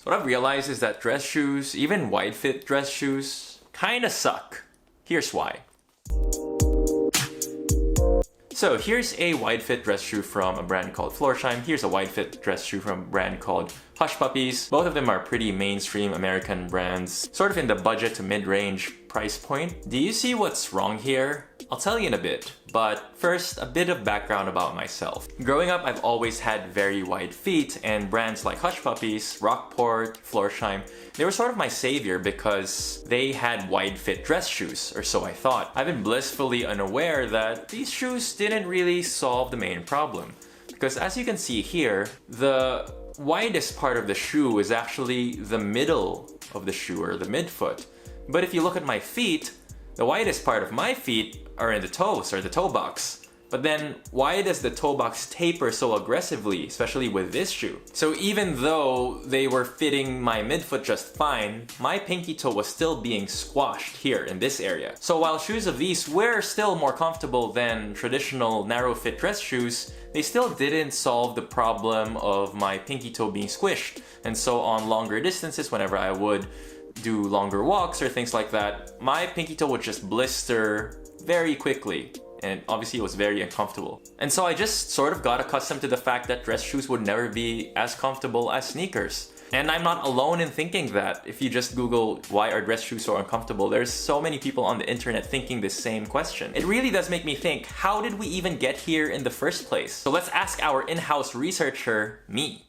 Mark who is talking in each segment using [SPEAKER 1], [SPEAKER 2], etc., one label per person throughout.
[SPEAKER 1] What I've realized is that dress shoes, even wide fit dress shoes, kinda suck. Here's why. So here's a wide fit dress shoe from a brand called Florsheim. Here's a wide fit dress shoe from a brand called Hush Puppies. Both of them are pretty mainstream American brands, sort of in the budget to mid-range price point. Do you see what's wrong here? I'll tell you in a bit, but first, a bit of background about myself. Growing up, I've always had very wide feet, and brands like Hush Puppies, Rockport, Florsheim, they were sort of my savior because they had wide fit dress shoes, or so I thought. I've been blissfully unaware that these shoes didn't really solve the main problem. Because as you can see here, the widest part of the shoe is actually the middle of the shoe, or the midfoot. But if you look at my feet, the widest part of my feet are in the toes, or the toe box. But then, why does the toe box taper so aggressively, especially with this shoe? So even though they were fitting my midfoot just fine, my pinky toe was still being squashed here in this area. So while shoes of these were still more comfortable than traditional narrow fit dress shoes, they still didn't solve the problem of my pinky toe being squished. And so on longer distances, whenever I would do longer walks or things like that, my pinky toe would just blister very quickly. And obviously it was very uncomfortable. And so I just sort of got accustomed to the fact that dress shoes would never be as comfortable as sneakers. And I'm not alone in thinking that. If you just Google why are dress shoes so uncomfortable, there's so many people on the internet thinking the same question. It really does make me think, how did we even get here in the first place? So let's ask our in-house researcher, me.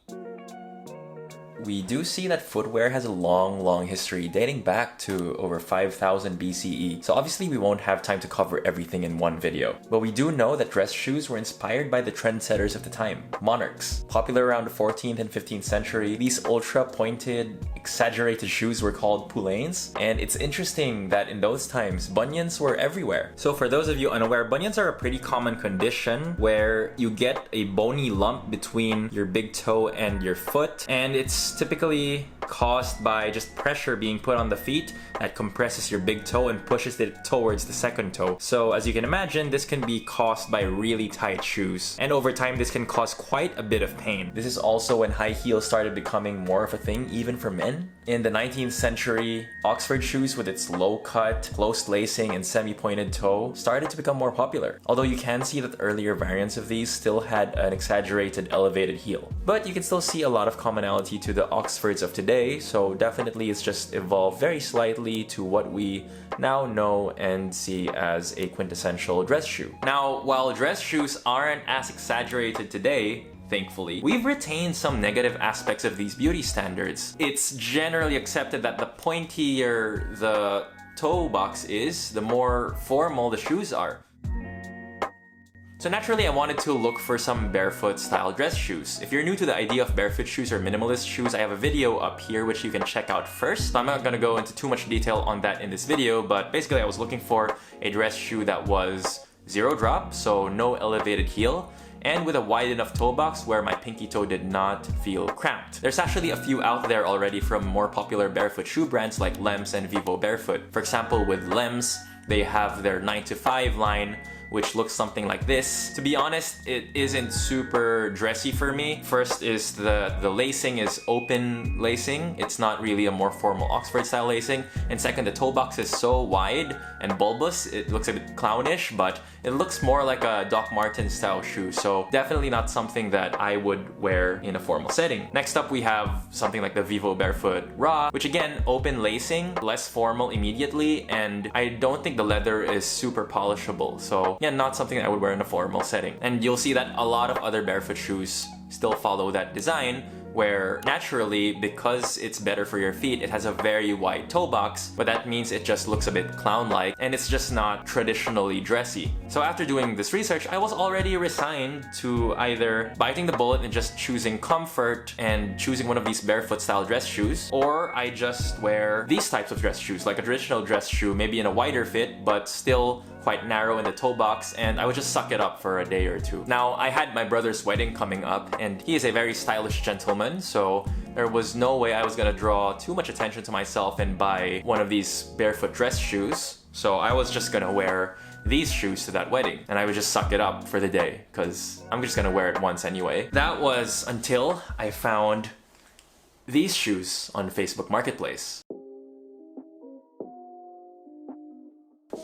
[SPEAKER 1] We do see that footwear has a long history dating back to over 5000 BCE. So obviously we won't have time to cover everything in one video. But we do know that dress shoes were inspired by the trendsetters of the time, monarchs. Popular around the 14th and 15th century, these ultra pointed, exaggerated shoes were called poulains. And it's interesting that in those times, bunions were everywhere. So for those of you unaware, bunions are a pretty common condition where you get a bony lump between your big toe and your foot, and it's typically caused by just pressure being put on the feet that compresses your big toe and pushes it towards the second toe. So as you can imagine, this can be caused by really tight shoes. And over time, this can cause quite a bit of pain. This is also when high heels started becoming more of a thing, even for men. In the 19th century, Oxford shoes with its low cut, close lacing, and semi-pointed toe started to become more popular. Although you can see that earlier variants of these still had an exaggerated elevated heel. But you can still see a lot of commonality to the Oxfords of today, so definitely it's just evolved very slightly to what we now know and see as a quintessential dress shoe. Now, while dress shoes aren't as exaggerated today, thankfully, we've retained some negative aspects of these beauty standards. It's generally accepted that the pointier the toe box is, the more formal the shoes are. So naturally, I wanted to look for some barefoot style dress shoes. If you're new to the idea of barefoot shoes or minimalist shoes, I have a video up here which you can check out first. So I'm not gonna go into too much detail on that in this video, but basically I was looking for a dress shoe that was zero drop, so no elevated heel, and with a wide enough toe box where my pinky toe did not feel cramped. There's actually a few out there already from more popular barefoot shoe brands like Lems and Vivo Barefoot. For example, with Lems, they have their 9 to 5 line, which looks something like this. To be honest, it isn't super dressy for me. First is the lacing is open lacing. It's not really a more formal Oxford style lacing. And second, the toe box is so wide and bulbous, it looks a bit clownish, but it looks more like a Doc Martens style shoe. So definitely not something that I would wear in a formal setting. Next up, we have something like the Vivo Barefoot Raw, which again, open lacing, less formal immediately, and I don't think the leather is super polishable. So yeah, not something I would wear in a formal setting. And you'll see that a lot of other barefoot shoes still follow that design, where naturally, because it's better for your feet, it has a very wide toe box, but that means it just looks a bit clown-like and it's just not traditionally dressy. So after doing this research, I was already resigned to either biting the bullet and just choosing comfort and choosing one of these barefoot style dress shoes, or I just wear these types of dress shoes, like a traditional dress shoe, maybe in a wider fit, but still quite narrow in the toe box, and I would just suck it up for a day or two. Now, I had my brother's wedding coming up, and he is a very stylish gentleman, so there was no way I was gonna draw too much attention to myself and buy one of these barefoot dress shoes. So I was just gonna wear these shoes to that wedding, and I would just suck it up for the day, because I'm just gonna wear it once anyway. That was until I found these shoes on Facebook Marketplace.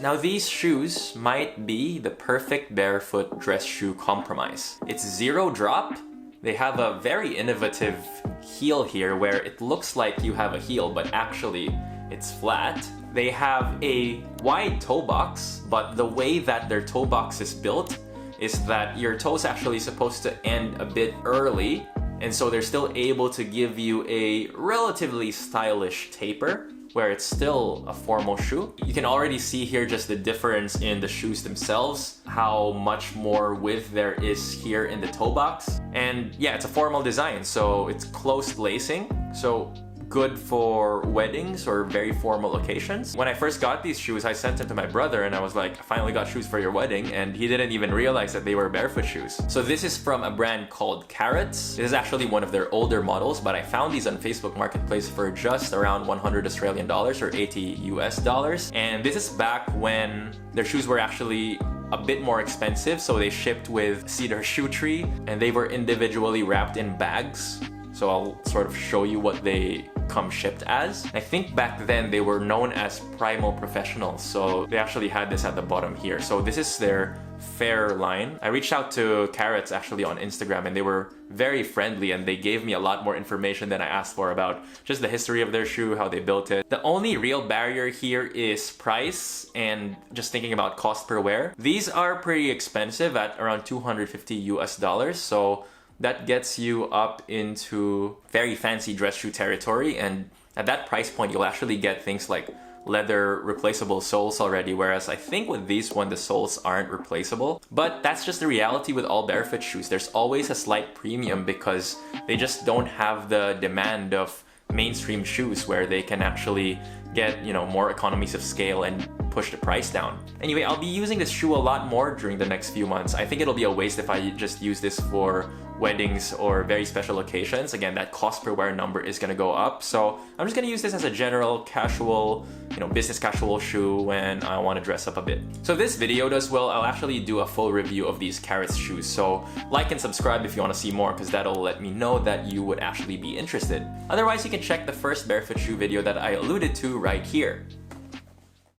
[SPEAKER 1] Now these shoes might be the perfect barefoot dress shoe compromise. It's zero drop. They have a very innovative heel here where it looks like you have a heel, but actually it's flat. They have a wide toe box, but the way that their toe box is built is that your toe's actually supposed to end a bit early, and so they're still able to give you a relatively stylish taper where it's still a formal shoe. You can already see here just the difference in the shoes themselves, how much more width there is here in the toe box. And yeah, it's a formal design, so it's closed lacing, so good for weddings or very formal occasions. When I first got these shoes, I sent them to my brother and I was like, I finally got shoes for your wedding, and he didn't even realize that they were barefoot shoes. So this is from a brand called Carrots. This is actually one of their older models, but I found these on Facebook Marketplace for just around 100 Australian dollars or 80 US dollars. And this is back when their shoes were actually a bit more expensive, so they shipped with cedar shoe tree and they were individually wrapped in bags. So I'll sort of show you what they come shipped as. I think back then they were known as Primal Professionals, so they actually had this at the bottom here. So this is their fair line. I reached out to Carrots actually on Instagram and they were very friendly and they gave me a lot more information than I asked for about just the history of their shoe, how they built it. The only real barrier here is price and just thinking about cost per wear. These are pretty expensive at around 250 US dollars, so that gets you up into very fancy dress shoe territory, and at that price point you'll actually get things like leather replaceable soles already, whereas I think with these one the soles aren't replaceable. But that's just the reality with all barefoot shoes. There's always a slight premium because they just don't have the demand of mainstream shoes where they can actually get, you know, more economies of scale and push the price down. Anyway, I'll be using this shoe a lot more during the next few months. I think it'll be a waste if I just use this for weddings or very special occasions. Again, that cost per wear number is gonna go up. So I'm just gonna use this as a general casual, you know, business casual shoe when I wanna dress up a bit. So if this video does well, I'll actually do a full review of these Carrots shoes. So like and subscribe if you wanna see more, because that'll let me know that you would actually be interested. Otherwise, you can check the first barefoot shoe video that I alluded to right here.